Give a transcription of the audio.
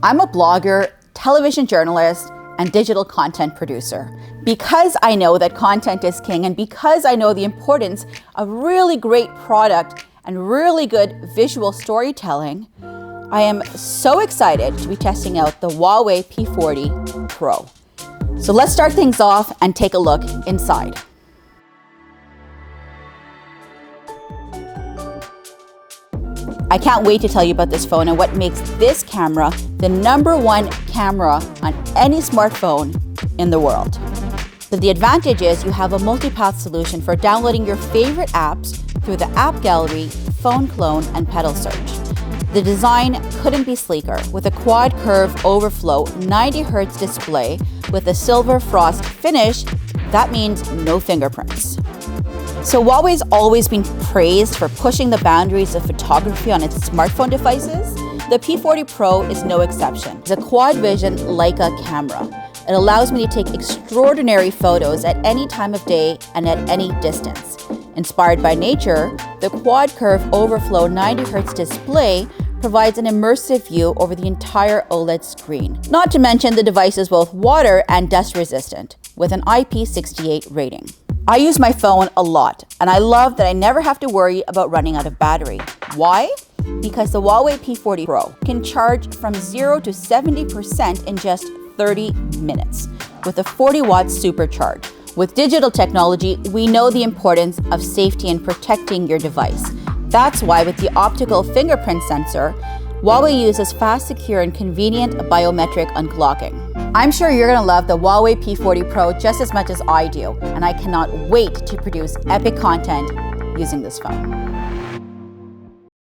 I'm a blogger, television journalist, and digital content producer. Because I know that content is king and because I know the importance of really great product and really good visual storytelling, I am so excited to be testing out the HUAWEI P40 Pro. So let's start things off and take a look inside. I can't wait to tell you about this phone and what makes this camera the #1 camera on any smartphone in the world. So the advantage is you have a multipath solution for downloading your favorite apps through the app gallery, phone clone, and pedal search. The design couldn't be sleeker with a quad curve overflow 90Hz display with a silver frost finish. That means no fingerprints. So HUAWEI's always been praised for pushing the boundaries of photography on its smartphone devices. The P40 Pro is no exception. It's a quad vision Leica camera. It allows me to take extraordinary photos at any time of day and at any distance. Inspired by nature, the quad curve overflow 90Hz display provides an immersive view over the entire OLED screen. Not to mention the device is both water and dust resistant with an IP68 rating. I use my phone a lot, and I love that I never have to worry about running out of battery. Why? Because the HUAWEI P40 Pro can charge from 0 to 70% in just 30 minutes with a 40-watt supercharge. With digital technology, we know the importance of safety and protecting your device. That's why with the optical fingerprint sensor, HUAWEI uses fast, secure, and convenient biometric unclocking. I'm sure you're gonna love the HUAWEI P40 Pro just as much as I do, and I cannot wait to produce epic content using this phone.